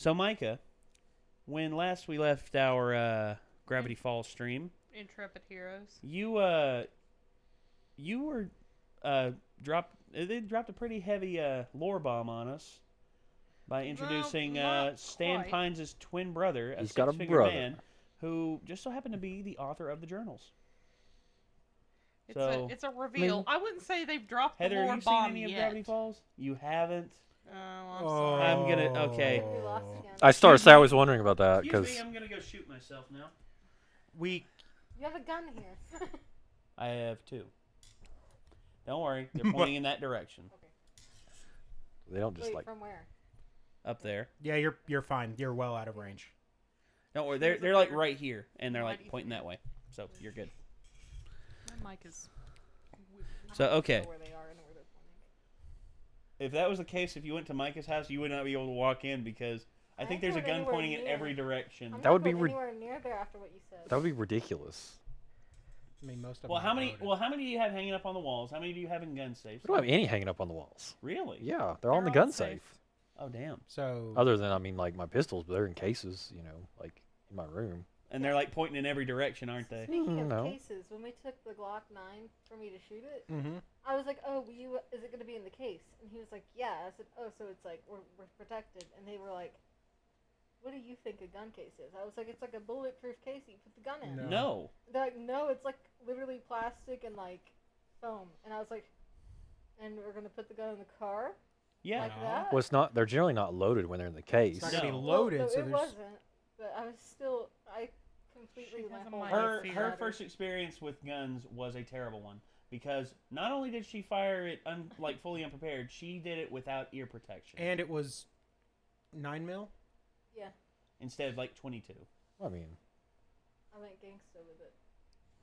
So, Micah, when last we left our Gravity Falls stream, Intrepid Heroes. you were they dropped a pretty heavy lore bomb on us by introducing Stan quite. Pines' twin brother, a He's got a six-figure brother. man, who just so happened to be the author of the journals. It's a reveal. I wouldn't say they've dropped Heather, the lore have you seen bomb any yet. of Gravity Falls? You haven't? Oh, I'm sorry. I'm gonna okay. We lost again. I started to say I was wondering about that Excuse because me, I'm gonna go shoot myself now. We You have a gun here. I have two. Don't worry, they're pointing in that direction. they don't just Wait, like. from where? Up there. Yeah, you're fine. You're well out of range. Don't worry, they're like right here, and they're like pointing that way. So you're good. My mic is. So okay. I don't know where they are and where they're pointing. If that was the case, if you went to Micah's house, you would not be able to walk in because I think there's a ain't gun going pointing in anywhere every direction. I'm That not would be going anywhere near there after what you said. That would be ridiculous. I mean, most of Well, them how are many? loaded. Well, how many do you have hanging up on the walls? How many do you have in gun safes? We don't have any hanging up on the walls. Really? Yeah, they're all in the They're all gun safe. safe. Oh damn! So Other than, I mean, like my pistols, but they're in cases, you know, like in my room. And they're like pointing in every direction, aren't they? speaking of No. cases, when we took the Glock 9 for me to shoot it, Mm-hmm. I was like, "Oh, is it going to be in the case?" And he was like, "Yeah." I said, "Oh, so it's like we're protected." And they were like, "What do you think a gun case is?" I was like, "It's like a bulletproof case that you put the gun in." No. They're like, "No, it's like literally plastic and like foam." And I was like, "And we're gonna put the gun in the car Yeah. like that?" Well, it's not. They're generally not loaded when they're in the case. It's not gonna be No. loaded, Well, so it there's. wasn't. But I was still, I completely She my has a whole mind life Her fear. her shattered. first experience with guns was a terrible one because not only did she fire it like fully unprepared, she did it without ear protection And it was 9mm? Yeah, instead of like 22. I mean, I went gangsta with it.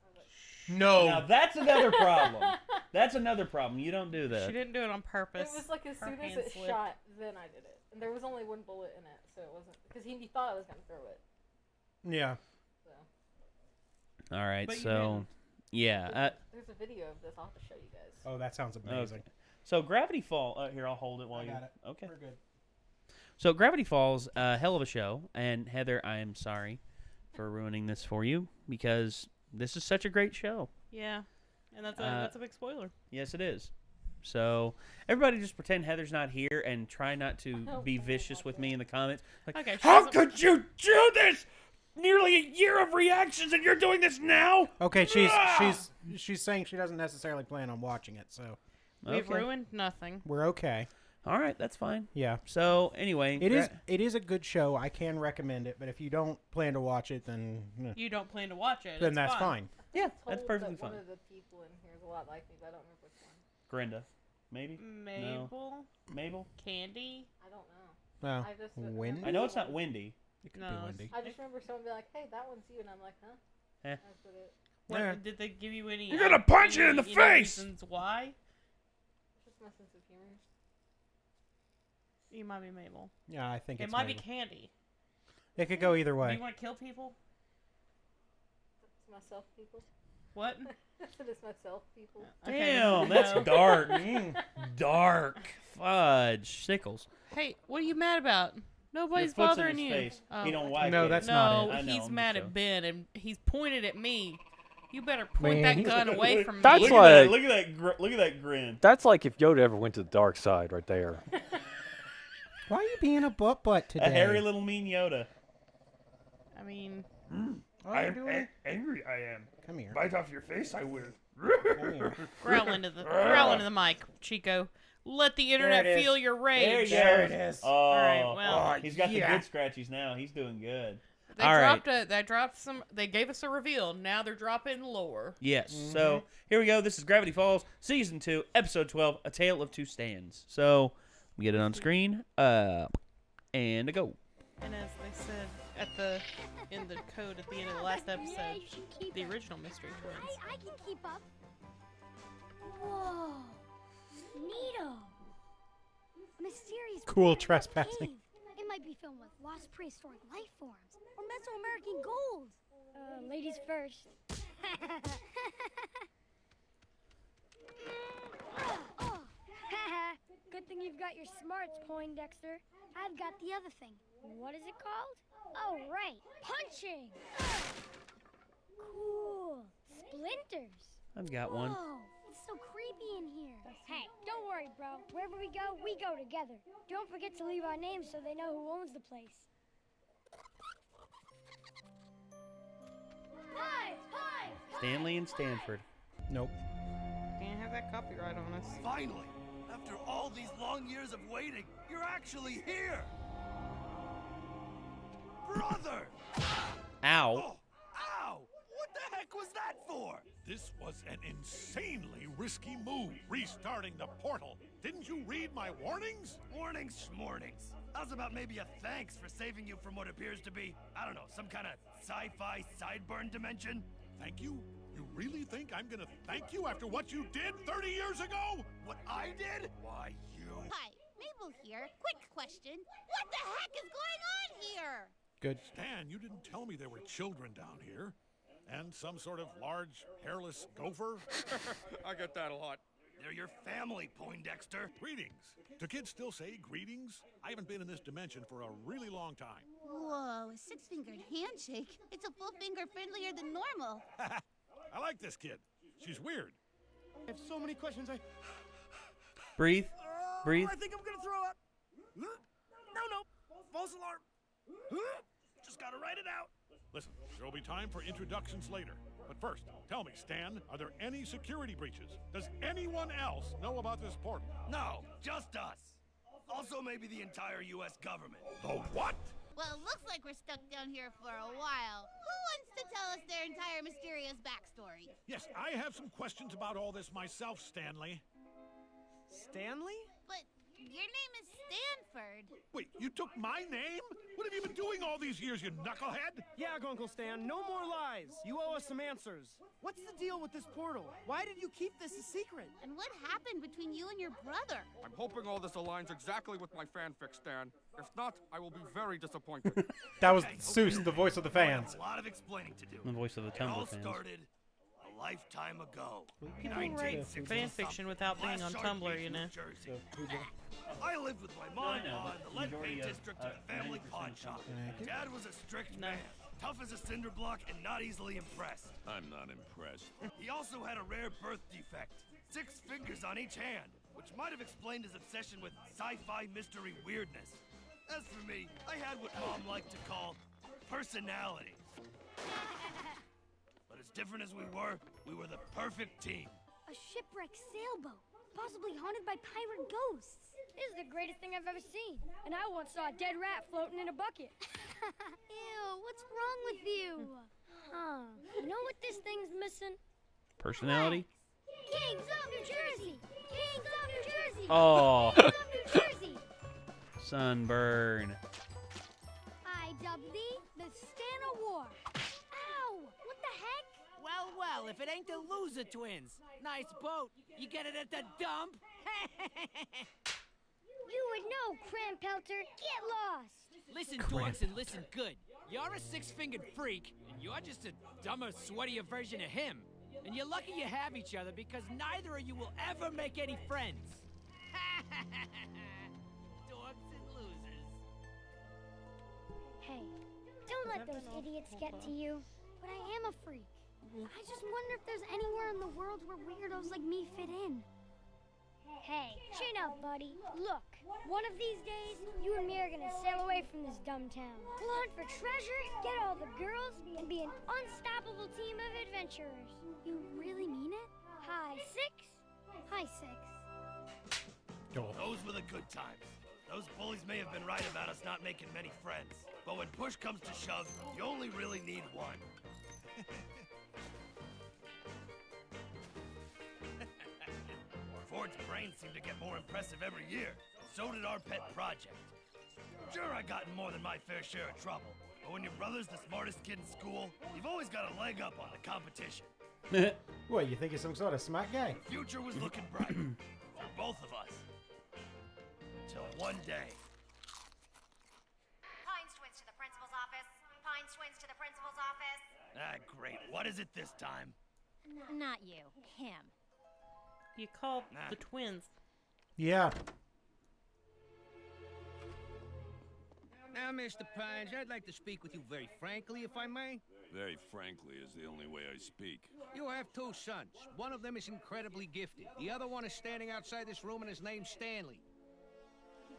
I was like, No. Now that's another problem. That's another problem. You don't do that. She didn't do it on purpose. it was like as Her soon as hand it slipped. shot, then I did it. And there was only one bullet in it, so it wasn't because he thought I was gonna throw it. Yeah. So All right, But you so yeah. there's a video of this. I'll have to show you guys. Oh, that sounds amazing. Okay. So Gravity Fall. Here, I'll hold it while I you. got it. Okay. We're good. So Gravity Falls, hell of a show, and Heather, I am sorry for ruining this for you because this is such a great show. Yeah, and that's a big spoiler. Yes, it is. So everybody just pretend Heather's not here and try not to be don't vicious watch with it. me in the comments. Like, Okay, she how doesn't- could you do this? Nearly a year of reactions and you're doing this now? Okay, Ah! she's saying she doesn't necessarily plan on watching it, so We've Okay. ruined nothing. we're okay. All right, that's fine. Yeah. So anyway, It is a good show. I can recommend it, but if you don't plan to watch it, then You don't plan to watch it. then it's that's fine. fine. Yeah, Told that's perfectly that fine. One of the people in here is a lot like me, but I don't remember which one. Grenda, maybe Mabel, Mabel. Candy. I don't know. Well, I just Wendy? I know it's not Wendy. it could No, be it's- Wendy. I just remember someone being like, "Hey, that one's you," and I'm like, "Huh?" Eh. That's what it. What, Yeah. Did they give you any? You're gonna punch it in the any face! Reasons why? It's just my sense of humor. You might be Mabel. Yeah, I think It it's might be Mabel. Candy. It could go either Do way. you want to kill people? It's myself, people. What? That's what it's myself, people. Okay, Damn, no. that's dark. Dark. Fudge. Sickles. Hey, what are you mad about? Nobody's Your foot's in bothering his you. face. Oh. He don't wipe No, it. that's no, not I know, he's I'm mad just at Ben, and he's pointed at me. You better point Man, that he's- gun away from That's me. Look at that! like- Look at that! Look at that grin. that's like if Yoda ever went to the dark side, right there. Why are you being a butt today? A hairy little mean Yoda. I mean, What are you doing? angry. I am. Come here. Bite off your face. I will. Come here. growl into the mic, Chico. Let the internet There it is. feel your rage. There it is. Oh, right, well, he's got yeah. the good scratchies now. He's doing good. They All right. dropped some. They gave us a reveal. Now they're dropping lore. Yes. So here we go. This is Gravity Falls, Season 2, Episode 12, A Tale of Two Stands. So we get it on screen. And a go. And as they said in the code at the end of the last episode, the original Mystery Twins. I can keep up. Whoa. Neato. A mysterious Cool planet trespassing. cave. It might be filled with lost prehistoric life forms or Mesoamerican gold. Ladies first. Oh. Good thing you've got your smarts, Poindexter. I've got the other thing. What is it called? Oh, right. Punching. Cool. Splinters. I've got one. Whoa, it's so creepy in here. Hey, don't worry, bro. Wherever we go together. Don't forget to leave our names so they know who owns the place. Stanley and Stanford. Nope. Can't have that copyright on us. Finally, after all these long years of waiting, you're actually here! Brother! Ow. Oh, ow! What the heck was that for? This was an insanely risky move, restarting the portal. Didn't you read my warnings? Warnings schmornings. How's about maybe a thanks for saving you from what appears to be, I don't know, some kind of sci-fi sideburn dimension? Thank you? You really think I'm gonna thank you after what you did 30 years ago? What I did? Why, you... Hi, Mabel here. Quick question. What the heck is going on here? Good. Stan, you didn't tell me there were children down here. And some sort of large, hairless gopher? I get that a lot. They're your family, Poindexter. Greetings. Do kids still say greetings? I haven't been in this dimension for a really long time. Whoa, a six-fingered handshake. It's a full finger friendlier than normal. I like this kid. She's weird. I have so many questions. Breathe. Breathe. I think I'm gonna throw up. No. False alarm. Just gotta write it out. Listen, there will be time for introductions later. But first, tell me, Stan, are there any security breaches? Does anyone else know about this portal? No, just us. Also maybe the entire U.S. government. The what? Well, looks like we're stuck down here for a while. Who wants to tell us their entire mysterious backstory? Yes, I have some questions about all this myself, Stanley. Stanley? But your name is Stanford. Wait, you took my name? What have you been doing all these years, you knucklehead? Yeah, Uncle Stan, no more lies. You owe us some answers. What's the deal with this portal? Why did you keep this a secret? And what happened between you and your brother? I'm hoping all this aligns exactly with my fanfic, Stan. If not, I will be very disappointed. That was Seuss, the voice of the fans. A lot of explaining to do. The voice of the It all Tumblr fans. started a lifetime ago. People write fan fiction without being on Tumblr, you know. Jersey. I lived with my mom in the lead paint district of a family pawn shop. Dad was a strict man, tough as a cinder block and not easily impressed. I'm not impressed. He also had a rare birth defect, 6 fingers on each hand, which might have explained his obsession with sci-fi mystery weirdness. As for me, I had what Mom liked to call personality. But as different as we were the perfect team. A shipwrecked sailboat, possibly haunted by pirate ghosts. This is the greatest thing I've ever seen. And I once saw a dead rat floating in a bucket. Ew, what's wrong with you? Huh. You know what this thing's missing? Personality? Kings of New Jersey! Kings of New Jersey! Oh. Kings of New Jersey! Sunburn. I dub thee the Stan of War. Ow! What the heck? Well, if it ain't the Loser Twins. Nice boat. You get it at the dump? You would know, Crampelter. Get lost! Listen, dorks, and listen good. You're a six-fingered freak, and you're just a dumber, sweatier version of him. And you're lucky you have each other because neither of you will ever make any friends. Dorks and losers. Hey, don't let those idiots get to you. But I am a freak. I just wonder if there's anywhere in the world where weirdos like me fit in. Hey, chin up, buddy. Look, one of these days, you and me are gonna sail away from this dumb town. We'll hunt for treasure, get all the girls, and be an unstoppable team of adventurers. You really mean it? Hi, Six. Hi, Six. Those were the good times. Those bullies may have been right about us not making many friends. But when push comes to shove, you only really need one. Ford's brains seem to get more impressive every year. So did our pet project. Sure, I got in more than my fair share of trouble. But when your brother's the smartest kid in school, you've always got a leg up on the competition. What, you think you're some sort of smart guy? The future was looking bright. For both of us. Till one day. Pines Twins to the principal's office. Pines Twins to the principal's office. Ah, great. What is it this time? Not you, him. You called the twins. Yeah. Now, Mr. Pines, I'd like to speak with you very frankly, if I may. Very frankly is the only way I speak. You have two sons. One of them is incredibly gifted. The other one is standing outside this room and his name's Stanley.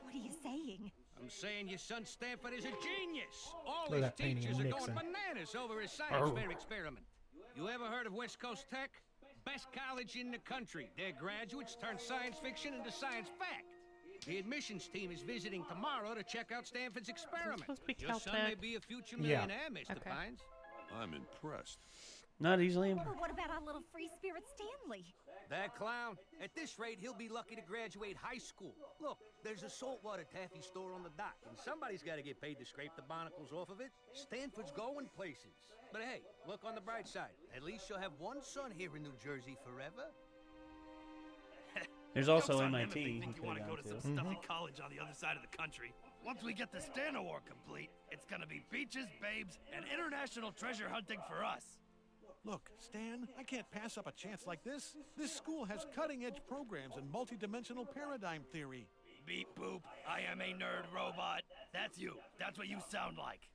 What are you saying? I'm saying your son Stanford is a genius. All Look his at that painting teachers of are Nixon. going bananas over his science fair experiment. You ever heard of West Coast Tech? Best college in the country. Their graduates turn science fiction into science fact. The admissions team is visiting tomorrow to check out Stanford's experiment. supposed to be Your son may Caltech? be a future Yeah. millionaire, Mr. Okay. Pines. I'm impressed. Not easily. Well, what about our little free spirit Stanley? That clown? At this rate, he'll be lucky to graduate high school. Look, there's a saltwater taffy store on the dock, and somebody's got to get paid to scrape the barnacles off of it. Stanford's going places. But hey, look on the bright side. At least you'll have one son here in New Jersey forever. There's also Jokes on them MIT. if they he think you could've want to go gone to some to. stuffy college on the other side of the country. Once we get the Stan Award complete, it's gonna be beaches, babes, and international treasure hunting for us. Look, Stan, I can't pass up a chance like this. This school has cutting-edge programs in multidimensional paradigm theory. Beep boop, I am a nerd robot. That's you. That's what you sound like.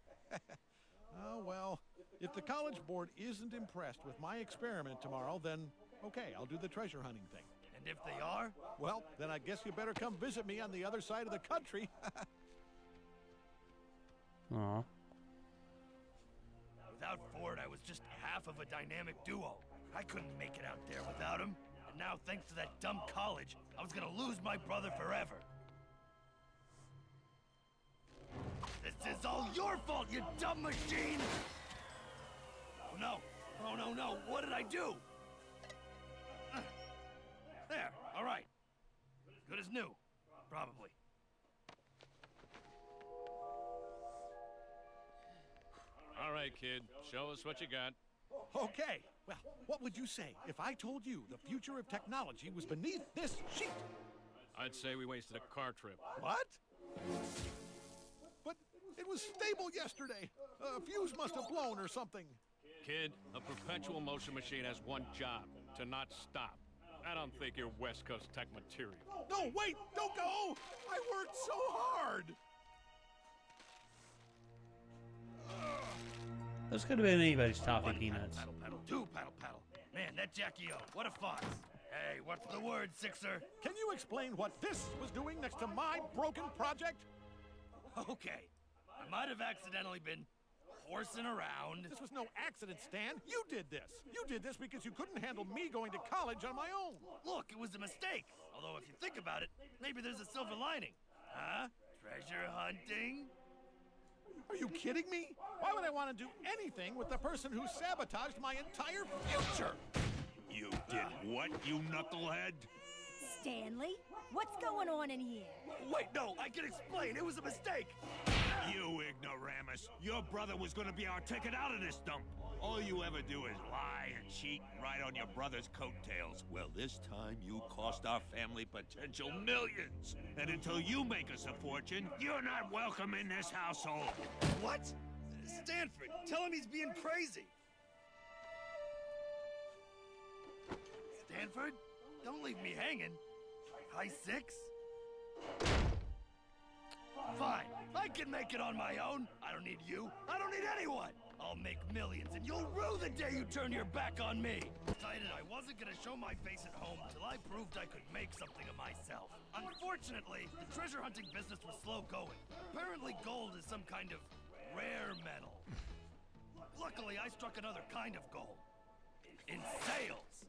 Oh, well, if the college board isn't impressed with my experiment tomorrow, then okay, I'll do the treasure hunting thing. And if they are? Well, then I guess you better come visit me on the other side of the country. Aw. Without Ford, I was just half of a dynamic duo. I couldn't make it out there without him. And now, thanks to that dumb college, I was gonna lose my brother forever. This is all your fault, you dumb machine! Oh no! Oh no, no! What did I do? There, alright. Good as new. Probably. All right, kid. Show us what you got. Okay, well, what would you say if I told you the future of technology was beneath this sheet? I'd say we wasted a car trip. What? But it was stable yesterday. A fuse must have blown or something. Kid, a perpetual motion machine has one job, to not stop. I don't think you're West Coast Tech material. No, wait, don't go! I worked so hard! Those could have been anybody's toffee peanuts. Paddle, paddle, do paddle, paddle. Man, that Jackie O, what a fox. Hey, what's the word, Sixer? Can you explain what this was doing next to my broken project? Okay. I might have accidentally been horsing around. This was no accident, Stan. You did this. You did this because you couldn't handle me going to college on my own. Look, it was a mistake. Although, if you think about it, maybe there's a silver lining. Huh? Treasure hunting? Are you kidding me? Why would I want to do anything with the person who sabotaged my entire future? You did what, you knucklehead? Stanley? What's going on in here? Wait, no, I can explain. It was a mistake. You ignoramus. Your brother was gonna be our ticket out of this dump. All you ever do is lie and cheat and ride on your brother's coattails. Well, this time you cost our family potential millions. And until you make us a fortune, you're not welcome in this household. What? Stanford, tell him he's being crazy. Stanford, don't leave me hanging. High six? Fine, I can make it on my own. I don't need you. I don't need anyone. I'll make millions, and you'll rue the day you turn your back on me. Decided I wasn't gonna show my face at home till I proved I could make something of myself. Unfortunately, the treasure hunting business was slow going. Apparently gold is some kind of rare metal. Luckily, I struck another kind of gold. In sales.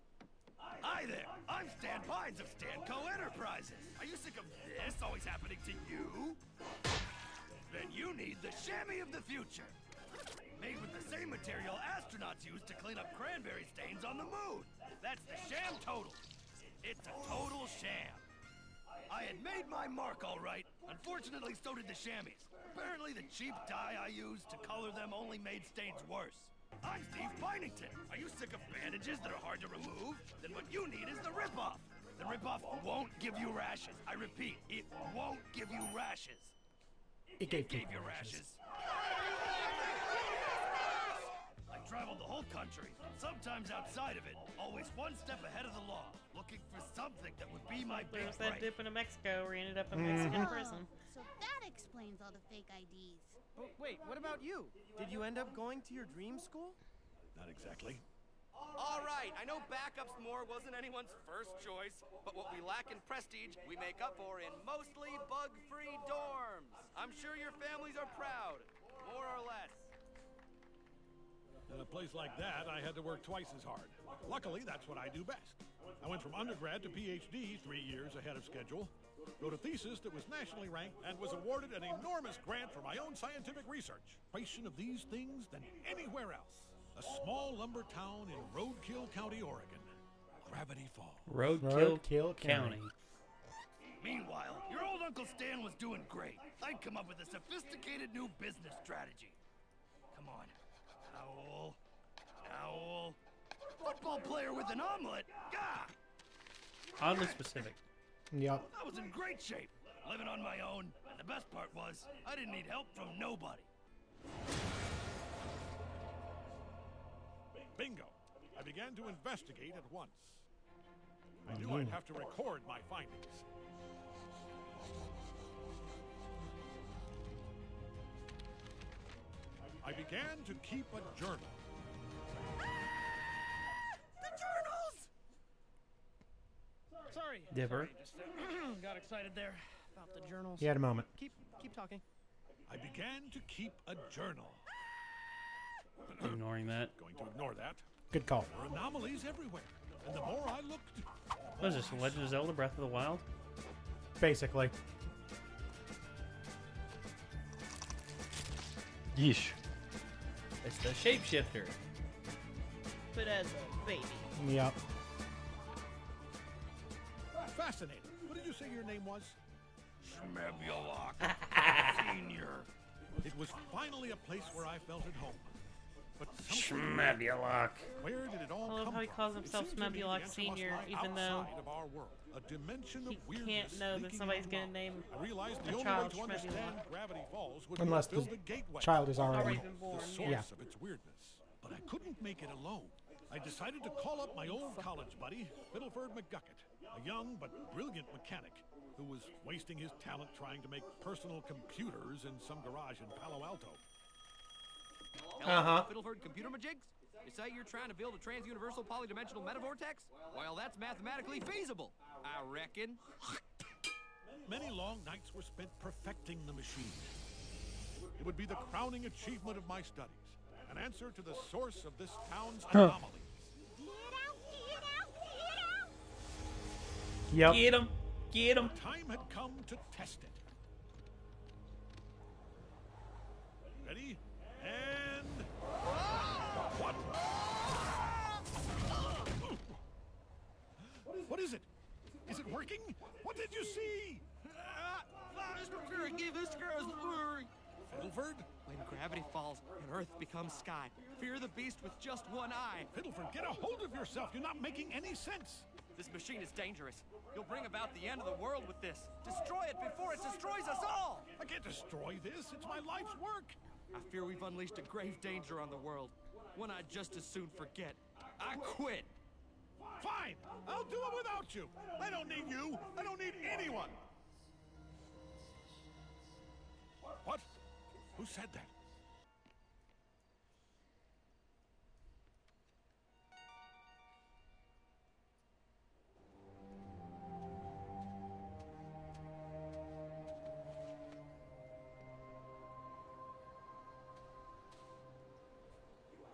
Hi there, I'm Stan Pines of Stanco Enterprises. Are you sick of this always happening to you? Then you need the chamois of the future. Made with the same material astronauts use to clean up cranberry stains on the moon. That's the sham total. It's a total sham. I had made my mark all right. Unfortunately, so did the chamois. Apparently, the cheap dye I used to color them only made stains worse. I'm Steve Pinington. Are you sick of bandages that are hard to remove? Then what you need is the ripoff. The ripoff won't give you rashes. I repeat, it won't give you rashes. It gave you rashes. I traveled the whole country, sometimes outside of it, always one step ahead of the law, looking for something that would be be my There big was that break. dip into Mexico where he ended up in Mexican prison. So that explains all the fake IDs. Oh, wait, what about you? Did you end up going to your dream school? Not exactly. All right, I know backups more wasn't anyone's first choice, but what we lack in prestige, we make up for in mostly bug-free dorms. I'm sure your families are proud, more or less. In a place like that, I had to work twice as hard. Luckily, that's what I do best. I went from undergrad to PhD 3 years ahead of schedule, wrote a thesis that was nationally ranked, and was awarded an enormous grant for my own scientific research. Creation of these things than anywhere else. A small lumber town in Roadkill County, Oregon. Gravity Falls. Roadkill County. Meanwhile, your old Uncle Stan was doing great. I'd come up with a sophisticated new business strategy. Come on. Owl. Owl. Football player with an omelet? Gah! Oddly specific. Yep. I was in great shape, living on my own, and the best part was, I didn't need help from nobody. Bingo. I began to investigate at once. I knew I'd have to record my findings. I began to keep a journal. The journals! Sorry. Dipper. Sorry, just got excited there about the journals. He had a moment. Keep talking. I began to keep a journal. Ignoring that. Going to ignore that. Good call. There were anomalies everywhere. And the more I looked... What is this, Legend of Zelda Breath of the Wild? Basically. Yeesh. It's the shapeshifter. But as a baby. Yep. Fascinating. What did you say your name was? Schmebulok. Senior. It was finally a place where I felt at home. But Schmebulok. Where did it all I love come how he from? calls It himself seemed to me the Schmebulok answer must Senior, lie even though outside of our world. A dimension of he weirdness can't know that leaking somebody's in going our to name I realized a the only way child to understand Schmebulok. Gravity Falls would Unless be to the build a gateway. child is already been born. The source Yeah. of its weirdness. But I couldn't make it alone. I decided to call up my old college buddy, Fiddleford McGucket, a young but brilliant mechanic who was wasting his talent trying to make personal computers in some garage in Palo Alto. Hello, Fiddleford Computer Majigs? You say you're trying to build a trans-universal polydimensional metavortex? Well, that's mathematically feasible, I reckon. Many long nights were spent perfecting the machine. It would be the crowning achievement of my studies, an answer to the source of this town's anomalies. Yep. Get him. Get him. Time had come to test it. Ready? And... What? What is it? Is it working? What did you see? Mr. Fury, give this girl's fury. Fiddleford? When gravity falls and Earth becomes sky, fear the beast with just one eye. Fiddleford, get a hold of yourself. You're not making any sense. This machine is dangerous. You'll bring about the end of the world with this. Destroy it before it destroys us all. I can't destroy this. It's my life's work. I fear we've unleashed a grave danger on the world. One I'd just as soon forget. I quit. Fine. I'll do it without you. I don't need you. I don't need anyone. What? Who said that?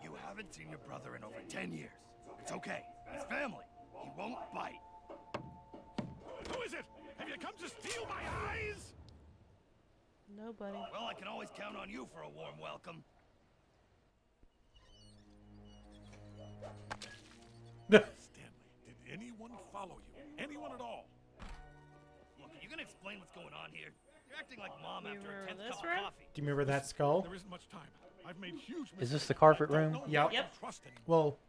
You haven't seen your brother in over 10 years. It's okay. He's family. He won't bite. Who is it? Have you come to steal my eyes? Nobody. Well, I can always count on you for a warm welcome. Stanley, did anyone follow you? Anyone at all? Look, are you gonna explain what's going on here? You're acting like mom You after a remember 10th this cup of room? coffee. Do you remember that skull? There isn't much time. I've made huge Is this mistakes. the carpet I don't room? know Yep. if I Yep. can trust anyone. Well,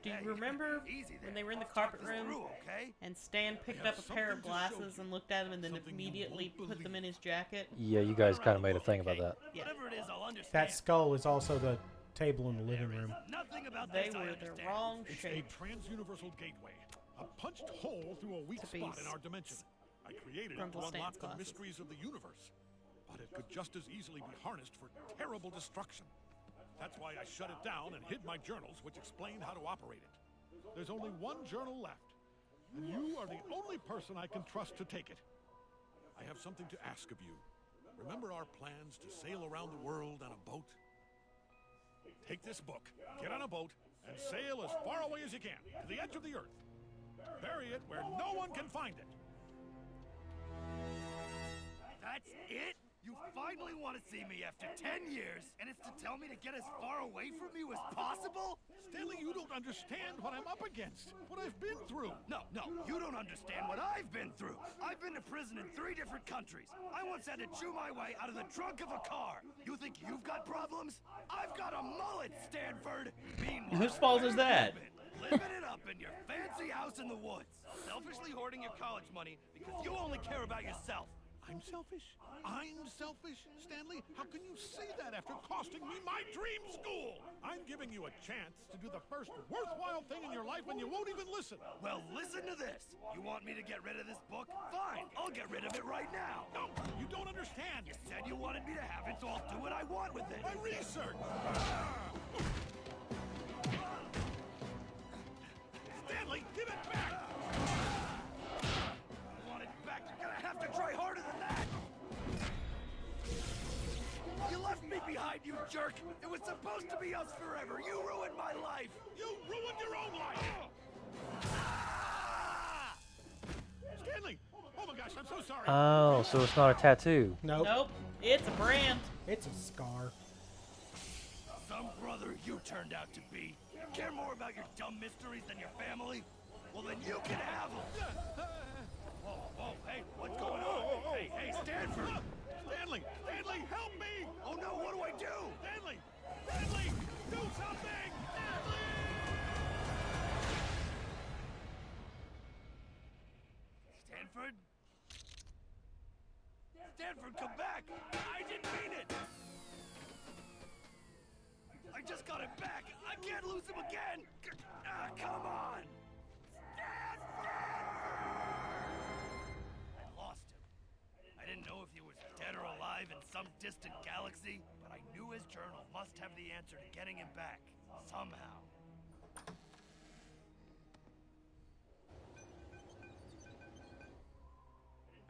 Do you remember when they were in the carpet room okay? and Stan picked up a pair of glasses and looked at them and then immediately put them in his jacket? Yeah, you guys kind of made a thing about that. Yeah. Whatever it is, I'll understand. that skull is also the table in the living room. Nothing about They this I were the understand. wrong It's a shape. trans-universal gateway. A punched hole through a weak To spot be in our dimension. I created it Grumble to unlock Stan's the glasses. mysteries of the universe. But it could just as easily be harnessed for terrible destruction. That's why I shut it down and hid my journals, which explained how to operate it. There's only one journal left, and you are the only person I can trust to take it. I have something to ask of you. Remember our plans to sail around the world on a boat? Take this book, get on a boat, and sail as far away as you can, to the edge of the earth. Bury it where no one can find it. That's it? You finally want to see me after 10 years, and it's to tell me to get as far away from you as possible? Stanley, you don't understand what I'm up against, what I've been through. No, you don't understand what I've been through. I've been to prison in 3 different countries. I once had to chew my way out of the trunk of a car. You think you've got problems? I've got a mullet, Stanford. Meanwhile, Whose fault is that? living it up in your fancy house in the woods. Selfishly hoarding your college money because you only care about yourself. I'm selfish? I'm selfish, Stanley? How can you say that after costing me my dream school? I'm giving you a chance to do the first worthwhile thing in your life and you won't even listen. Well, listen to this. You want me to get rid of this book? Fine, I'll get rid of it right now. No, you don't understand. You said you wanted me to have it, so I'll do what I want with it. My research! Stanley, give it back! I want it back. You're gonna have to try harder than that. You left me behind, you jerk. It was supposed to be us forever. You ruined my life. You ruined your own life! Stanley! Oh my gosh, I'm so sorry. Oh, so it's not a tattoo. Nope. It's a brand. It's a scar. Some brother you turned out to be. You care more about your dumb mysteries than your family? Well, then you can have them. Whoa, hey, what's going on? Hey, Stanford! Stanley, help me! Oh no, what do I do? Stanley, do something! Stanford, come back! I didn't mean it! I just got it back! I can't lose him again! Come on! I lost him. I didn't know if he was dead or alive in some distant galaxy, but I knew his journal must have the answer to getting him back, somehow.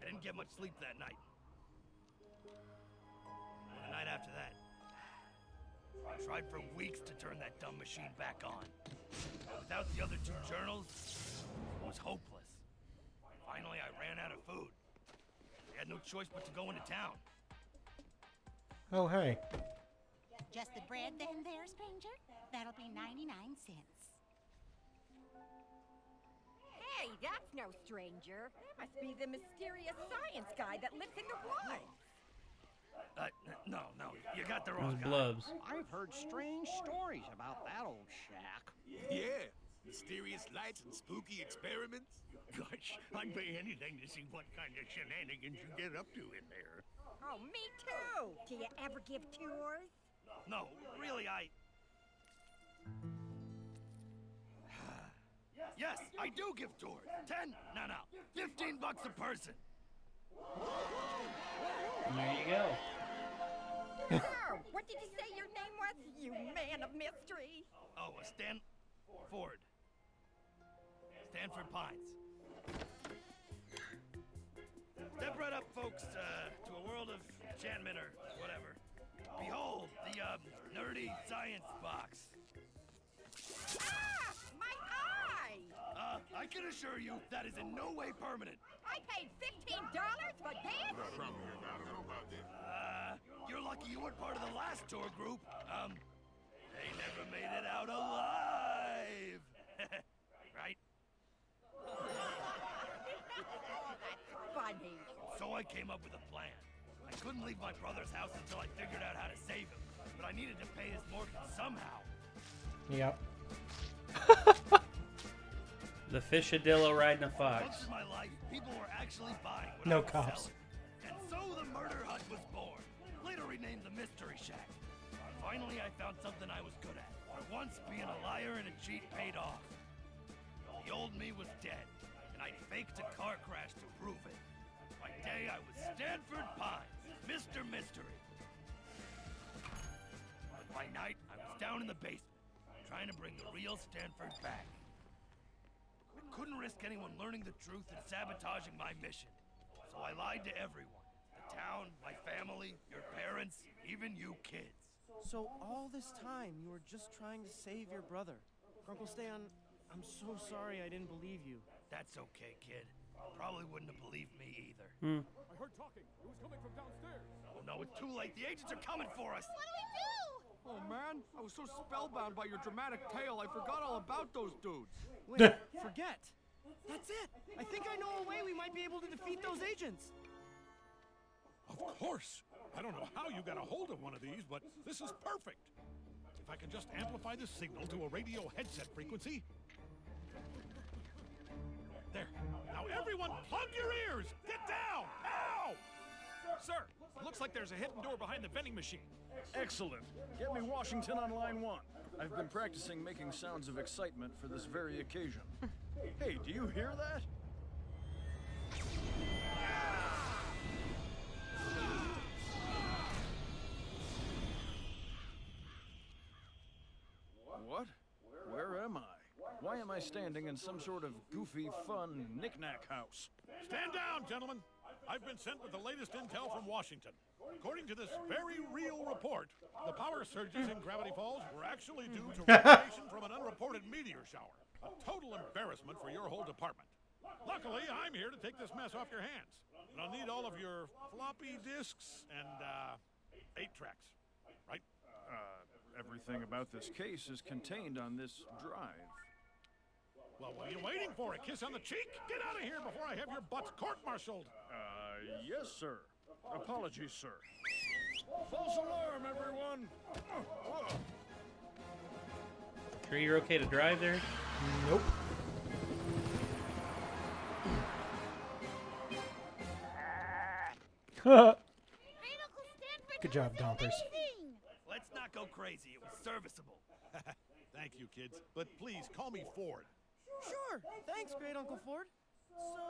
I didn't get much sleep that night. Or the night after that. I tried for weeks to turn that dumb machine back on. Without the other 2 journals, it was hopeless. Finally, I ran out of food. I had no choice but to go into town. Oh, hey. Just the bread then there, stranger? That'll be 99 cents. Hey, that's no stranger. That must be the mysterious science guy that lives in the woods. No, you got the wrong Those guy. blubs. I've heard strange stories about that old shack. Yeah, mysterious lights and spooky experiments. Gosh, I'd pay anything to see what kind of shenanigans you get up to in there. Oh, me too. Do you ever give tours? No, really, Yes, I do give tours. 10? No. $15 a person. There you go. Oh, what did you say your name was, you man of mystery? Oh, Stanford. Stanford Pines. Step right up, folks, to a world of enchantment or whatever. Behold, the, nerdy science box. Ah! My eye! I can assure you that is in no way permanent. I paid $15 for this? You're lucky you weren't part of the last tour group. They never made it out alive. Right? That's funny. So I came up with a plan. I couldn't leave my brother's house until I figured out how to save him. But I needed to pay his mortgage somehow. Yep. The fishadillo riding a fox. Once in my life, people were actually buying what No I was cops. selling. And so the murder hut was born. Later renamed the Mystery Shack. Finally, I found something I was good at. For once, being a liar and a cheat paid off. the old me was dead, and I faked a car crash to prove it. By day, I was Stanford Pine, Mr. Mystery. But by night, I was down in the basement, trying to bring the real Stanford back. I couldn't risk anyone learning the truth and sabotaging my mission, so I lied to everyone. The town, my family, your parents, even you kids. So all this time, you were just trying to save your brother. Uncle Stan, I'm so sorry I didn't believe you. That's okay, kid. Probably wouldn't have believed me either. I heard talking. It was coming from downstairs. Oh no, it's too late. The agents are coming for us. What do we do? Oh man, I was so spellbound by your dramatic tale, I forgot all about those dudes. Wait, forget. That's it. I think I know a way we might be able to defeat those agents. Of course. I don't know how you got a hold of one of these, but this is perfect. If I can just amplify the signal to a radio headset frequency. There. Now everyone plug your ears! Get down! Now! Sir, looks like there's a hidden door behind the vending machine. Excellent. Get me Washington on line 1. I've been practicing making sounds of excitement for this very occasion. Hey, do you hear that? What? Where am I? Why am I standing in some sort of goofy, fun knick-knack house? Stand down, gentlemen. I've been sent with the latest intel from Washington. According to this very real report, the power surges in Gravity Falls were actually due to radiation from an unreported meteor shower. A total embarrassment for your whole department. Luckily, I'm here to take this mess off your hands. And I'll need all of your floppy disks and 8 tracks, right? Everything about this case is contained on this drive. Well, what are you waiting for? A kiss on the cheek? Get out of here before I have your butts court-martialed. Yes, sir. Apologies, sir. False alarm, everyone! Sure you're okay to drive there? Nope. Good job, Dompers. Let's not go crazy. It was serviceable. Thank you, kids. But please, call me Ford. Sure. Thanks, Great Uncle Ford. So,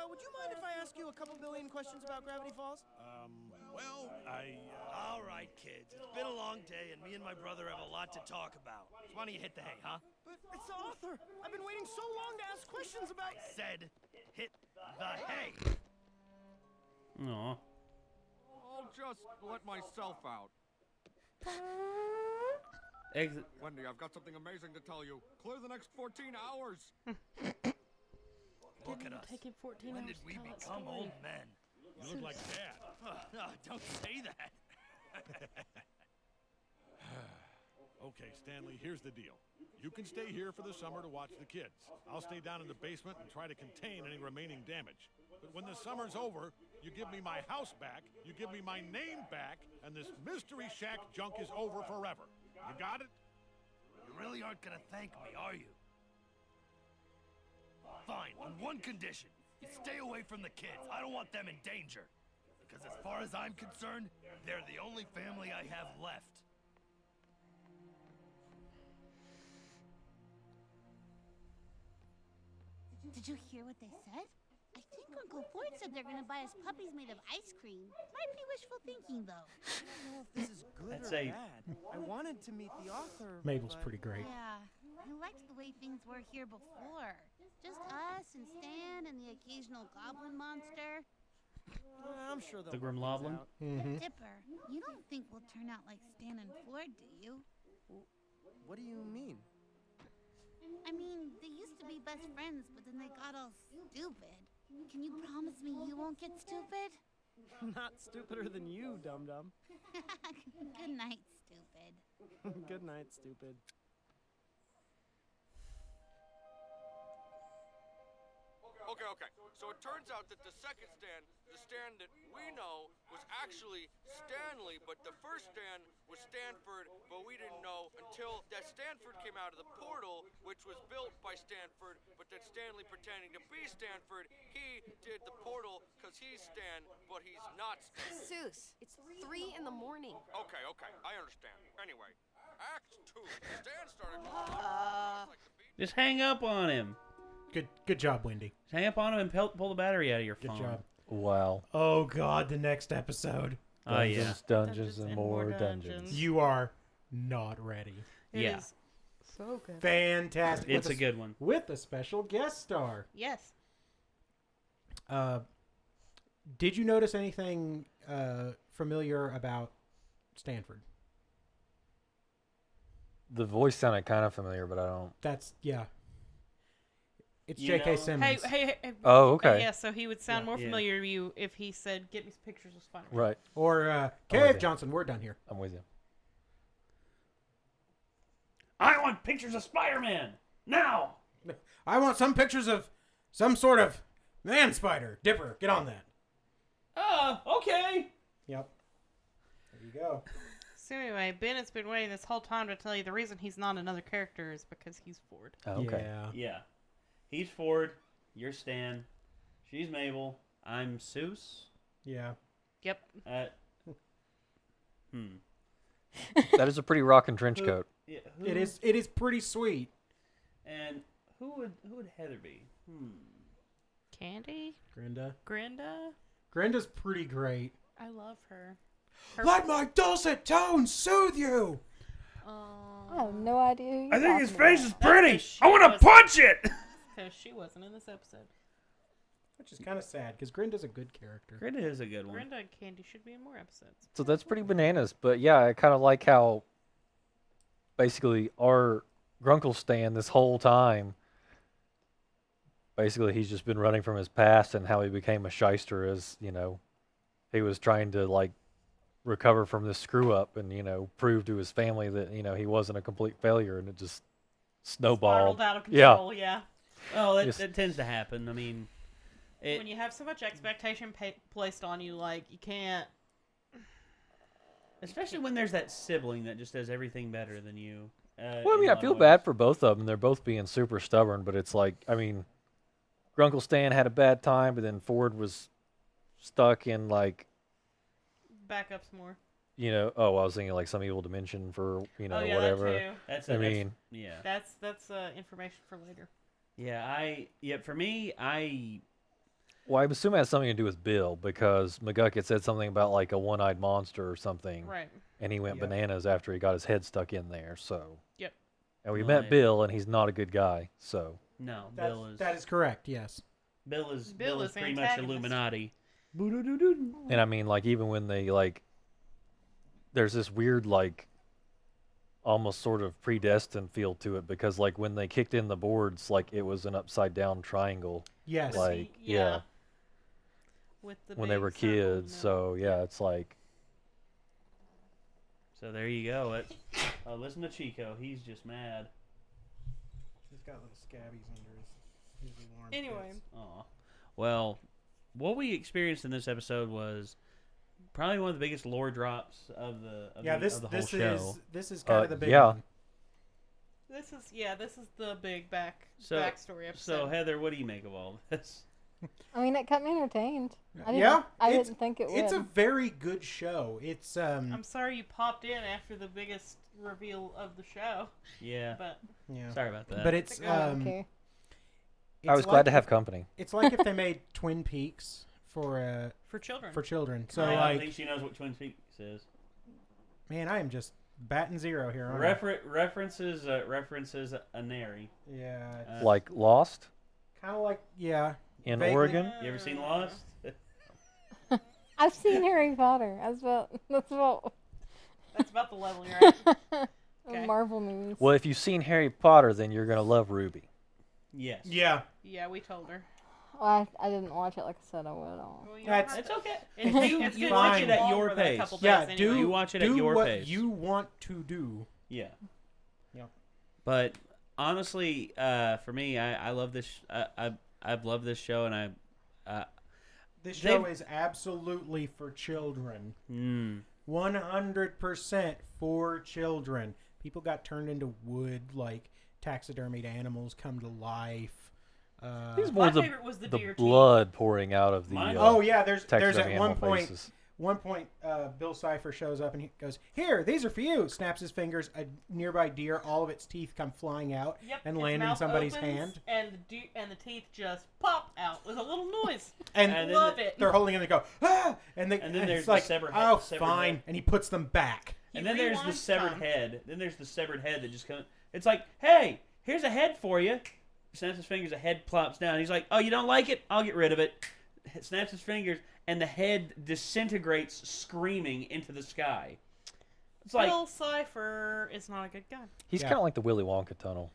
would you mind if I ask you a couple billion questions about Gravity Falls? Well, All right, kids. It's been a long day, and me and my brother have a lot to talk about. So why don't you hit the hay, huh? But it's the author. I've been waiting so long to ask questions about... I said hit the hay. Aw. I'll just let myself out. Exit. Wendy, I've got something amazing to tell you. Clear the next 14 hours. Look at us. Take him 14 When hours did we to tell that become story. old men? You look like Dad. Don't say that. Okay, Stanley, here's the deal. You can stay here for the summer to watch the kids. I'll stay down in the basement and try to contain any remaining damage. But when the summer's over, you give me my house back, you give me my name back, and this Mystery Shack junk is over forever. You got it? You really aren't gonna thank me, are you? Fine, on one condition. You stay away from the kids. I don't want them in danger. Because as far as I'm concerned, they're the only family I have left. Did you hear what they said? I think Uncle Ford said they're gonna buy us puppies made of ice cream. Might be wishful thinking, though. I don't know if this is good I'd or say- bad. I wanted to meet the author, Mabel's but... pretty great. Yeah, I liked the way things were here before. Just us and Stan and the occasional goblin monster. I'm sure they'll The work things Grimloblin? out. Mm-hmm. Dipper, you don't think we'll turn out like Stan and Ford, do you? What do you mean? I mean, they used to be best friends, but then they got all stupid. Can you promise me you won't get stupid? Not stupider than you, dum-dum. Good night, stupid. Good night, stupid. Okay. So it turns out that the second Stan, the Stan that we know, was actually Stanley, but the first Stan was Stanford, but we didn't know until that Stanford came out of the portal, which was built by Stanford, but that Stanley pretending to be Stanford, he did the portal because he's Stan, but he's not Stan. Seuss, it's 3 in the morning. Okay, I understand. Anyway, Act 2, Stan started... Just hang up on him. Good job, Wendy. Hang up on him and pull the battery out of your Good phone. job. Wow. Oh God, the next episode. Oh yeah. Dungeons and more dungeons. You are not ready. It Yeah. is so good. Fantastic. It's a good one. With a special guest star. Yes. Did you notice anything familiar about Stanford? The voice sounded kind of familiar, but I don't. That's It's You J.K. know- Simmons. Hey. Oh, okay. Yeah, so he would sound more Yeah. familiar to you if he said, "Get me some pictures of Spider-Man." Right. Or with K.F. you. Johnson, we're done here. I'm with you. I want pictures of Spider-Man now. I want some pictures of some sort of man spider. Dipper, get on that. Okay. Yep. There you go. So anyway, Bennett's been waiting this whole time to tell you the reason he's not another character is because he's Ford. Oh, okay. Yeah. He's Ford. You're Stan. She's Mabel. I'm Seuss. Yeah. Yep. That is a pretty rockin' trench coat. Yeah, It is pretty sweet. And who would Heather be? Candy? Grinda. Grinda? Grinda's pretty great. I love her. Let my dulcet tones soothe you. I have no idea who you're I think his talking face about. is pretty. I want to punch it. Because she wasn't in this episode. Which is kind of sad, because Grinda's a good character. Grinda is a good one. Grinda and Candy should be in more episodes. So that's pretty bananas. But yeah, I kind of like how basically our Grunkle Stan this whole time, basically he's just been running from his past and how he became a shyster as, he was trying to like recover from this screw up and, prove to his family that, he wasn't a complete failure, and it just snowballed. Spiraled out of control, yeah. Oh, that tends to happen. I mean, when you have so much expectation placed on you, like, you can't... Especially when there's that sibling that just does everything better than you. Well, I mean, I feel bad for both of them. They're both being super stubborn, but it's like, I mean, Grunkle Stan had a bad time, but then Ford was stuck in, like... Back up some more. I was thinking like some evil dimension for, whatever. That too. I mean... Yeah. That's information for later. Yeah, for me, Well, I assume it has something to do with Bill, because McGuck had said something about like a one-eyed monster or something. Right. And he went bananas after he got his head stuck in there, so. Yep. And we met Bill, and he's not a good guy, so. No, That is correct, yes. Bill is Bill pretty much antagonist. Illuminati. And I mean, like, even when they, like, there's this weird, like, almost sort of predestined feel to it, because, like, when they kicked in the boards, like, it was an upside-down triangle. Yes. Like, yeah. With the when they big were circle, kids, so, yeah, it's like... So there you go. Listen to Chico. He's just mad. He's got little scabbies under his armpits. Anyway. Aw. Well, what we experienced in this episode was probably one of the biggest lore drops of the whole show. This is kind of the big one. This is the big backstory episode. So Heather, what do you make of all this? I mean, it kept me entertained. I didn't think it would. It's a very good show. It's I'm sorry you popped in after the biggest reveal of the show. Yeah. But sorry about that. But it's I was glad to have company. It's like if they made Twin Peaks for children. For children. So I don't think she knows what Twin Peaks is. Man, I am just batting zero here. References a nary. Yeah. Like Lost? Kind of like In vaguely. Oregon? You ever seen Lost? I've seen Harry Potter. That's about the level you're at. Okay. Marvel movies. Well, if you've seen Harry Potter, then you're going to love Ruby. Yes. Yeah. Yeah, we told her. Well, I didn't watch it like I said I would. It's okay. You watch it at your pace. You watch it at your what pace. you want to do. Yeah. Yeah. But honestly, for me, I love this. I've loved this show, and this show is absolutely for children. 100% for children. People got turned into wood, like taxidermied animals come to life. It's more favorite was the deer blood pouring out of the there's taxidermy at one animal point faces. One point, Bill Cipher shows up and he goes, "Here, these are for you." Snaps his fingers. A nearby deer, all of its teeth come flying out and its land in mouth somebody's opens, hand. and the teeth just pop out with a little noise. And I love it. They're holding it and they go, "Ah!" And then there's it's the like, severed "Oh, head- severed fine." head. And he puts them back. And then there's the rewinds severed some. head. Then there's the severed head that just comes. It's like, hey, here's a head for you. Snaps his fingers, a head plops down. He's like, oh, you don't like it? I'll get rid of it. Snaps his fingers, and the head disintegrates screaming into the sky. It's like, Bill Cipher is not a good guy. He's kind of like the Willy Wonka tunnel.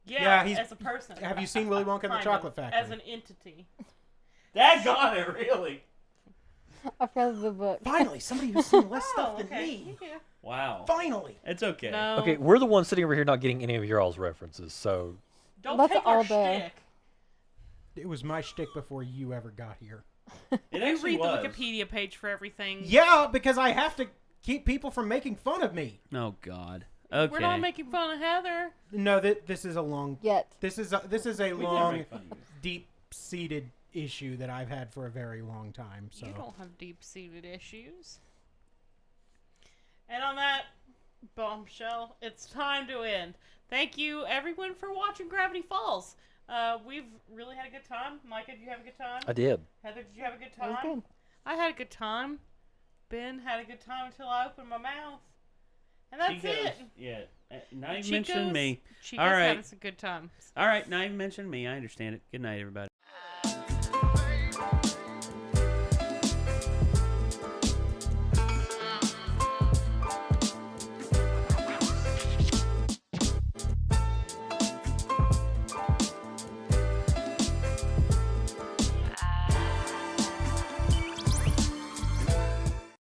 Yeah, he's- as a person. Have you seen Willy Wonka and the Kind of, Chocolate Factory? As an entity. daggone it, really? I've read the book. Finally, somebody who's seen less stuff than okay. me. Yeah. Wow. Finally. It's okay. No. Okay, we're the ones sitting over here not getting any of your all's references, so Don't That's take all our there. shtick. It was my shtick before you ever got here. It You actually read was. the Wikipedia page for everything. Yeah, because I have to keep people from making fun of me. Oh, God. Okay. We're not making fun of Heather. No, this is a long. Yet. This is a never long, make fun of you. deep-seated issue that I've had for a very long time. So. You don't have deep-seated issues. And on that bombshell, it's time to end. Thank you, everyone, for watching Gravity Falls. We've really had a good time. Micah, did you have a good time? I did. Heather, did you have a good It was time? good. I had a good time. Ben had a good time until I opened my mouth. And that's Chico's, it. Yeah. Not even mention me. Chico's All right. having some good times. All right. Not even mention me. I understand it. Good night, everybody.